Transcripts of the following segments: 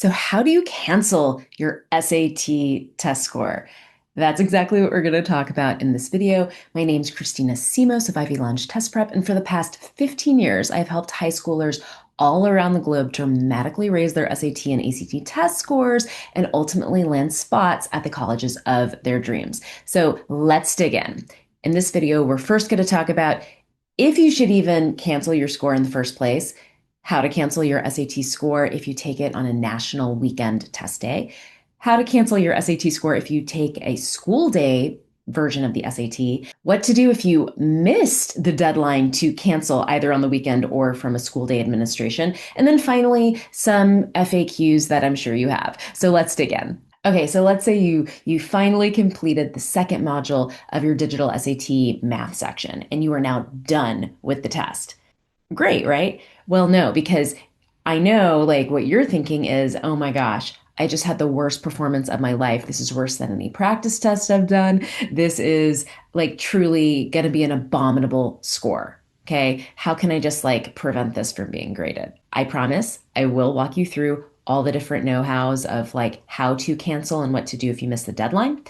So, how do you cancel your SAT test score? That's exactly what we're going to talk about in this video. My name's Kristina Simos of Ivy Launch Test Prep, and for the past 15 years, I've helped high schoolers all around the globe dramatically raise their SAT and ACT test scores and ultimately land spots at the colleges of their dreams. So let's dig in. In this video, we're first going to talk about if you should even cancel your score in the first place, how to cancel your SAT score if you take it on a national weekend test day, how to cancel your SAT score if you take a school day version of the SAT, what to do if you missed the deadline to cancel either on the weekend or from a school day administration, and then finally, some FAQs that I'm sure you have. So let's dig in. Okay, so let's say you finally completed the second module of your digital SAT math section, and you are now done with the test. Great, right? Well, no, because I know like what you're thinking is, oh my gosh, I just had the worst performance of my life. This is worse than any practice test I've done. This is like truly going to be an abominable score. Okay. How can I just like prevent this from being graded? I promise I will walk you through all the different know-hows of like how to cancel and what to do if you miss the deadline.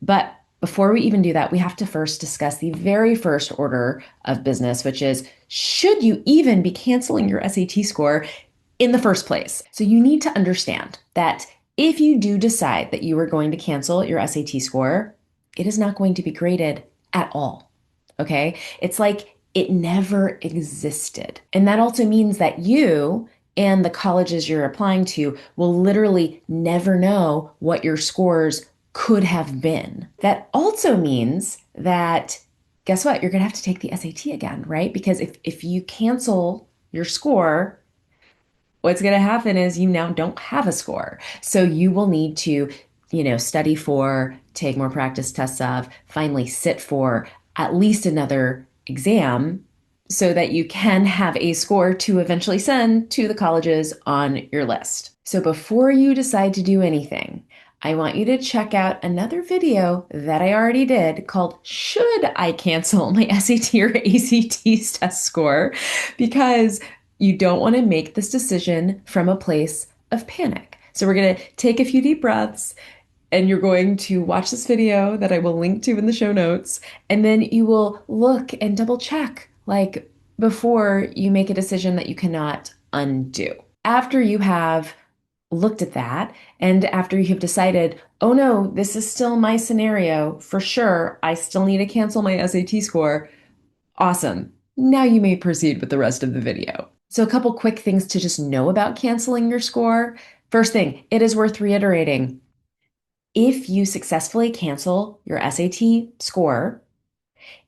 But before we even do that, we have to first discuss the very first order of business, which is should you even be canceling your SAT score in the first place? So you need to understand that if you do decide that you are going to cancel your SAT score, it is not going to be graded at all. Okay? It's like it never existed. And that also means that you and the colleges you're applying to will literally never know what your scores could have been. That also means that, guess what? You're going to have to take the SAT again, right? Because if you cancel your score, what's going to happen is you now don't have a score. So you will need to, study for, take more practice tests of, finally sit for at least another exam so that you can have a score to eventually send to the colleges on your list. So before you decide to do anything, I want you to check out another video that I already did called Should I Cancel My SAT or ACT Test Score? Because you don't want to make this decision from a place of panic. So we're going to take a few deep breaths and you're going to watch this video that I will link to in the show notes. And then you will look and double check like before you make a decision that you cannot undo. After you have looked at that and after you have decided, oh no, this is still my scenario for sure, I still need to cancel my SAT score. Awesome. Now you may proceed with the rest of the video. So a couple quick things to just know about canceling your score. First thing, it is worth reiterating. If you successfully cancel your SAT score,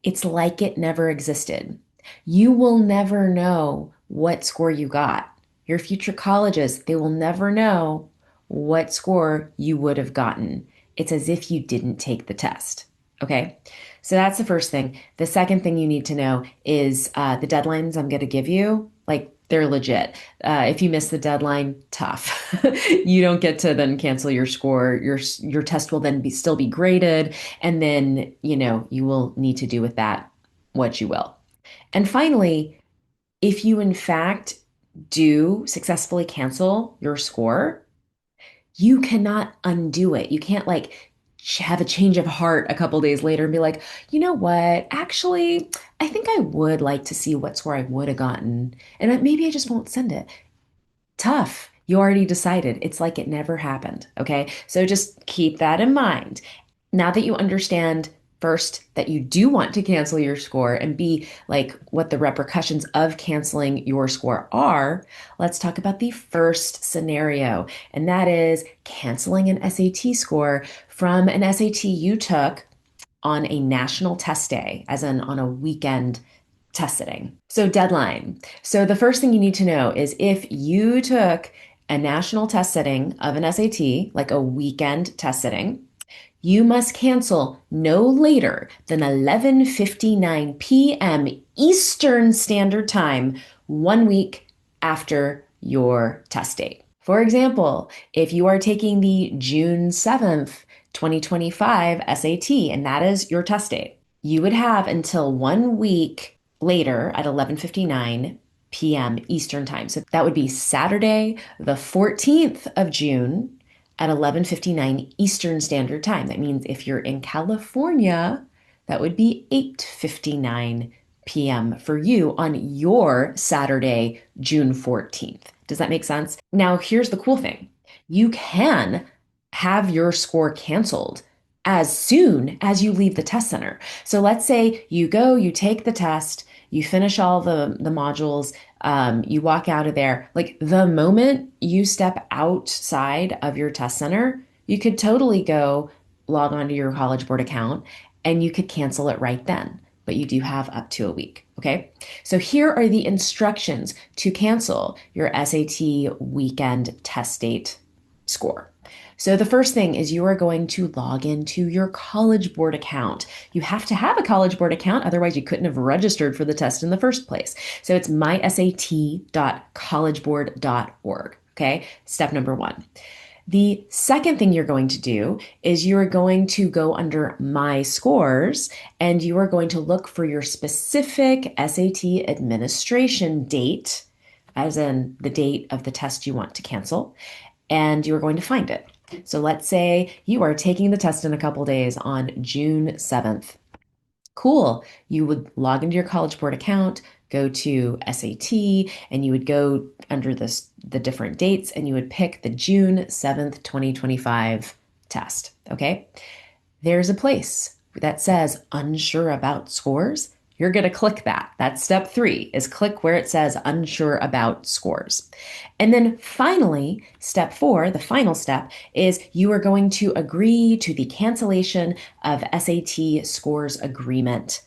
it's like it never existed. You will never know what score you got. Your future colleges, they will never know what score you would have gotten. It's as if you didn't take the test. Okay, so that's the first thing. The second thing you need to know is the deadlines I'm going to give you, like they're legit. If you miss the deadline, tough. You don't get to then cancel your score. Your test will then still be graded, and then you will need to do with that what you will. And finally, if you in fact do successfully cancel your score, you cannot undo it. You can't like have a change of heart a couple days later and be like, you know what? Actually, I think I would like to see what score I would have gotten. And maybe I just won't send it. Tough. You already decided. It's like it never happened. Okay. So just keep that in mind. Now that you understand first that you do want to cancel your score and be like what the repercussions of canceling your score are, let's talk about the first scenario. And that is canceling an SAT score from an SAT you took on a national test day, as in on a weekend test sitting. So deadline. So the first thing you need to know is if you took a national test sitting of an SAT, like a weekend test sitting, you must cancel no later than 11:59 p.m. Eastern Standard Time 1 week after your test date. For example, if you are taking the June 7th, 2025 SAT, and that is your test date, you would have until 1 week later at 11:59 p.m. Eastern time. So that would be Saturday, the 14th of June at 11:59 Eastern Standard Time. That means if you're in California, that would be 8:59 p.m. for you on your Saturday, June 14th. Does that make sense? Now, here's the cool thing. You can have your score canceled as soon as you leave the test center. So let's say you go, you take the test, you finish all the modules, you walk out of there. Like the moment you step outside of your test center, you could totally go log on to your College Board account and you could cancel it right then. But you do have up to a week. Okay. So here are the instructions to cancel your SAT weekend test date score. So the first thing is you are going to log into your College Board account. You have to have a College Board account, otherwise you couldn't have registered for the test in the first place. So it's mysat.collegeboard.org. Okay, step number one. The second thing you're going to do is you are going to go under My Scores and you are going to look for your specific SAT administration date, as in the date of the test you want to cancel, and you are going to find it. So let's say you are taking the test in a couple days on June 7th. Cool. You would log into your College Board account, go to SAT, and you would go under the different dates and you would pick the June 7th, 2025 test. Okay. There's a place that says unsure about scores. You're going to click that. That's step 3 is click where it says unsure about scores. And then finally, step 4, the final step, is you are going to agree to the cancellation of SAT scores agreement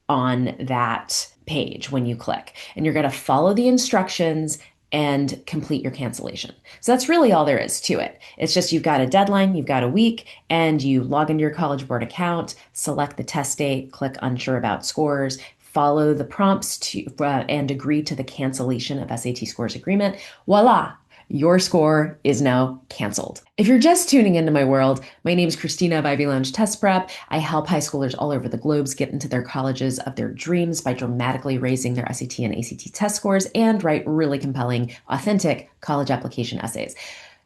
on that page when you click. And you're going to follow the instructions and complete your cancellation. So that's really all there is to it. It's just you've got a deadline, you've got a week, and you log into your College Board account, select the test date, click unsure about scores, follow the prompts to and agree to the cancellation of SAT scores agreement. Voila! Your score is now canceled. If you're just tuning into my world, my name is Kristina of Ivy Lounge Test Prep. I help high schoolers all over the globe get into their colleges of their dreams by dramatically raising their SAT and ACT test scores and write really compelling, authentic college application essays.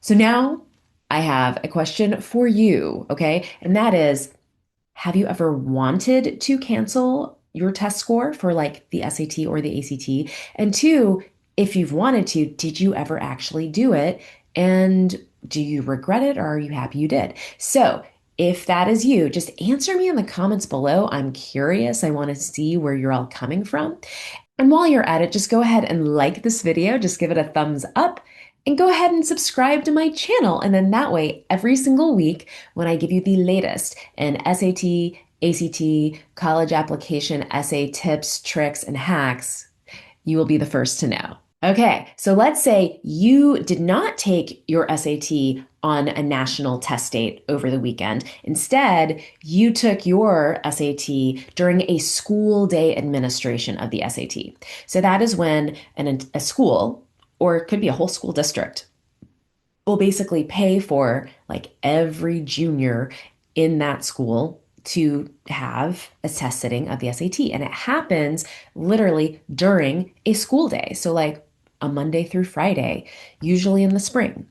So now I have a question for you, okay? And that is, have you ever wanted to cancel your test score for like the SAT or the ACT? And 2, if you've wanted to, did you ever actually do it? And do you regret it or are you happy you did? So if that is you, just answer me in the comments below. I'm curious. I want to see where you're all coming from. And while you're at it, just go ahead and like this video. Just give it a thumbs up and go ahead and subscribe to my channel. And then that way, every single week, when I give you the latest in SAT, ACT, college application essay tips, tricks, and hacks, you will be the first to know. Okay, so let's say you did not take your SAT on a national test date over the weekend. Instead, you took your SAT during a school day administration of the SAT. So that is when a school, or it could be a whole school district, will basically pay for like every junior in that school to have a test sitting of the SAT. And it happens literally during a school day. So like a Monday through Friday, usually in the spring.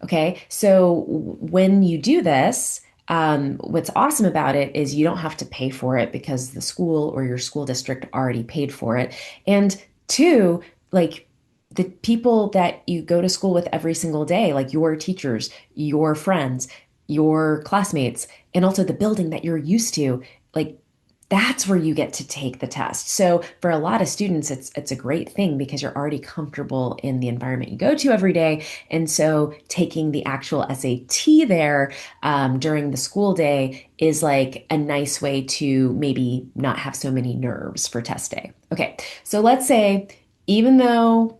Okay. So when you do this, what's awesome about it is you don't have to pay for it because the school or your school district already paid for it. And 2, like the people that you go to school with every single day, like your teachers, your friends, your classmates, and also the building that you're used to, like that's where you get to take the test. So for a lot of students, it's a great thing because you're already comfortable in the environment you go to every day. And so taking the actual SAT there during the school day is like a nice way to maybe not have so many nerves for test day. Okay, so let's say even though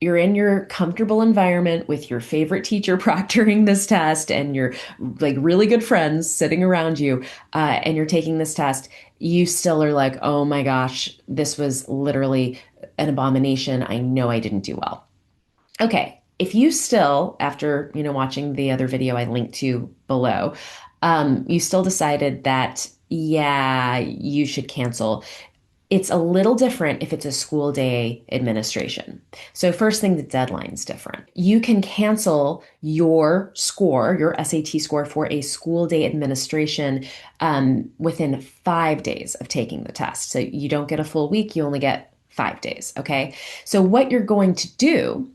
you're in your comfortable environment with your favorite teacher proctoring this test and your like really good friends sitting around you, and you're taking this test, you still are like, oh my gosh, this was literally an abomination. I know I didn't do well. Okay, if you still, after watching the other video I linked to below, you still decided that, yeah, you should cancel. It's a little different if it's a school day administration. So first thing, the deadline's different. You can cancel your score, your SAT score for a school day administration within 5 days of taking the test. So you don't get a full week, you only get 5 days. Okay. So what you're going to do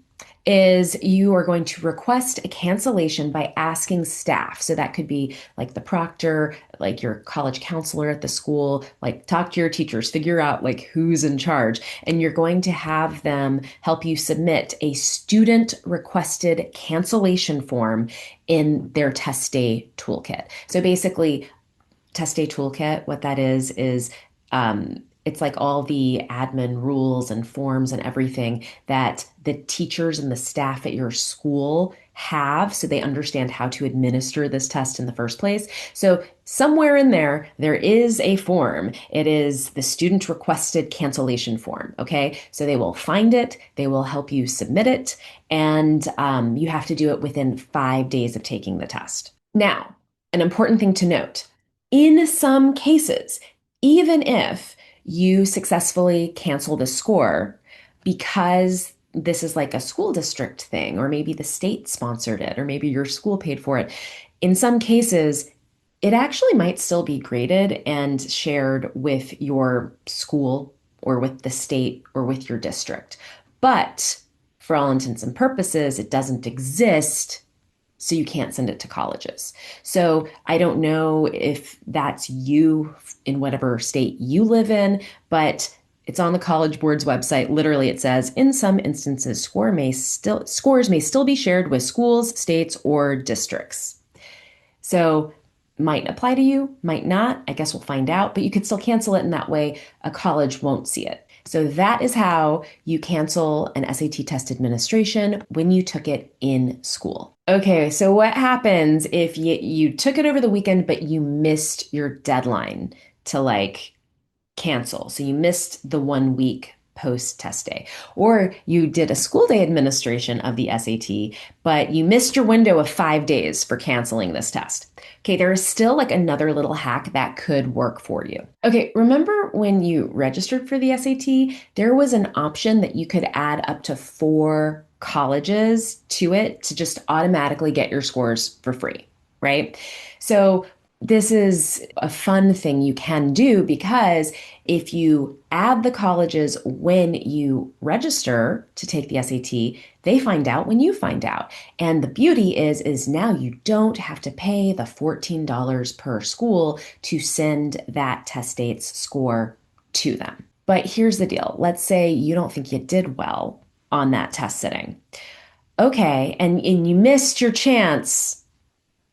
is you are going to request a cancellation by asking staff. So that could be like the proctor, like your college counselor at the school, like talk to your teachers, figure out like who's in charge. And you're going to have them help you submit a student requested cancellation form in their test day toolkit. So basically, test day toolkit, what that is it's like all the admin rules and forms and everything that the teachers and the staff at your school have so they understand how to administer this test in the first place. So somewhere in there, there is a form. It is the student requested cancellation form. Okay. So they will find it, they will help you submit it, and you have to do it within 5 days of taking the test. Now, an important thing to note, in some cases, even if you successfully cancel the score because this is like a school district thing, or maybe the state sponsored it, or maybe your school paid for it. In some cases, it actually might still be graded and shared with your school or with the state or with your district. But for all intents and purposes, it doesn't exist, so you can't send it to colleges. So I don't know if that's you in whatever state you live in, but it's on the College Board's website. Literally, it says, in some instances, scores may still be shared with schools, states, or districts. So might apply to you, might not. I guess we'll find out, but you could still cancel it in that way. A college won't see it. So that is how you cancel an SAT test administration when you took it in school. Okay, so what happens if you took it over the weekend, but you missed your deadline to like cancel? So you missed the 1 week post test day, or you did a school day administration of the SAT, but you missed your window of 5 days for canceling this test. Okay, there is still like another little hack that could work for you. Okay, remember when you registered for the SAT, there was an option that you could add up to 4 colleges to it to just automatically get your scores for free, right? So this is a fun thing you can do because if you add the colleges when you register to take the SAT, they find out when you find out. And the beauty is now you don't have to pay the $14 per school to send that test date's score to them. But here's the deal. Let's say you don't think you did well on that test sitting. Okay, and you missed your chance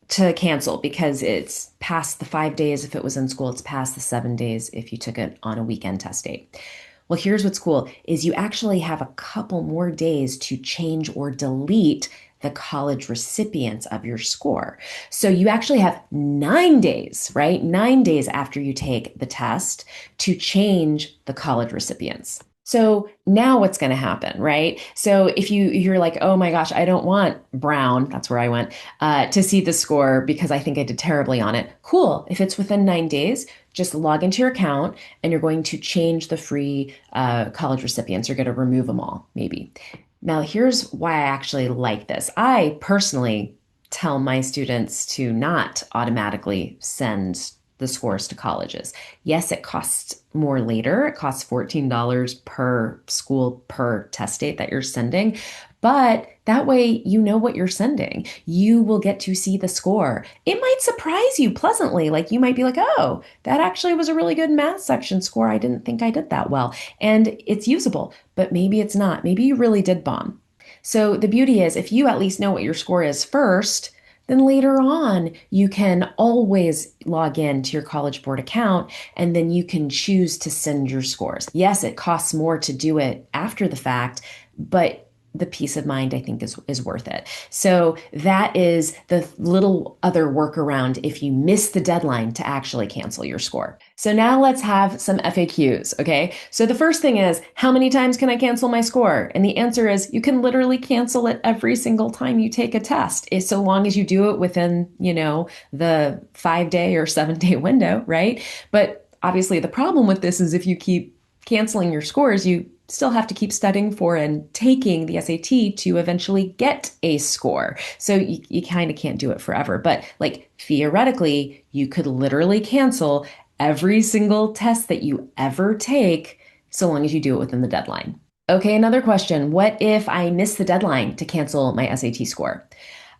to cancel because it's past the 5 days if it was in school, it's past the 7 days if you took it on a weekend test date. Well, here's what's cool is you actually have a couple more days to change or delete the college recipients of your score. So you actually have 9 days, right? 9 days after you take the test to change the college recipients. So now what's going to happen, right? So if you're like, oh my gosh, I don't want Brown, that's where I went, to see the score because I think I did terribly on it. Cool. If it's within 9 days, just log into your account and you're going to change the free college recipients. You're going to remove them all, maybe. Now, here's why I actually like this. I personally tell my students to not automatically send the scores to colleges. Yes, it costs more later. It costs $14 per school per test date that you're sending, but that way you know what you're sending. You will get to see the score. It might surprise you pleasantly. Like you might be like, oh, that actually was a really good math section score. I didn't think I did that well. And it's usable, but maybe it's not. Maybe you really did bomb. So the beauty is if you at least know what your score is first, then later on, you can always log in to your College Board account and then you can choose to send your scores. Yes, it costs more to do it after the fact, but the peace of mind, I think, is worth it. So that is the little other workaround if you miss the deadline to actually cancel your score. So now let's have some FAQs, okay? So the first thing is, how many times can I cancel my score? And the answer is, you can literally cancel it every single time you take a test, is so long as you do it within, the 5-day or 7-day window, right? But obviously the problem with this is if you keep canceling your scores, you still have to keep studying for and taking the SAT to eventually get a score. So you kind of can't do it forever. But like theoretically, you could literally cancel every single test that you ever take so long as you do it within the deadline. Okay, another question. What if I miss the deadline to cancel my SAT score?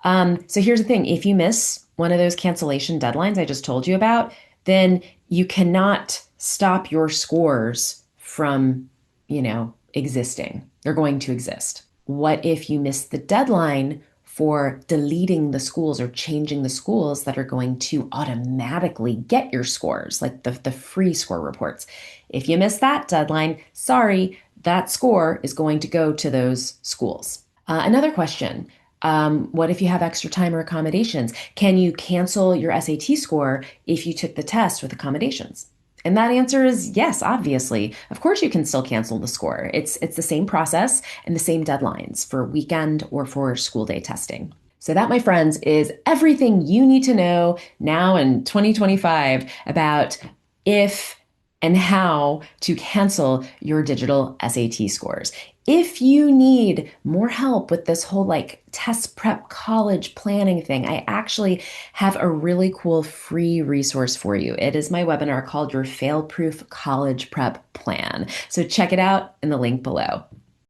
So here's the thing. If you miss one of those cancellation deadlines I just told you about, then you cannot stop your scores from, existing. They're going to exist. What if you miss the deadline for deleting the schools or changing the schools that are going to automatically get your scores, like the free score reports? If you miss that deadline, sorry, that score is going to go to those schools. Another question. What if you have extra time or accommodations? Can you cancel your SAT score if you took the test with accommodations? And that answer is yes, obviously. Of course you can still cancel the score. It's the same process and the same deadlines for weekend or for school day testing. So that, my friends, is everything you need to know now in 2025 about if and how to cancel your digital SAT scores. If you need more help with this whole like test prep college planning thing, I actually have a really cool free resource for you. It is my webinar called Your Fail-Proof College Prep Plan. So check it out in the link below.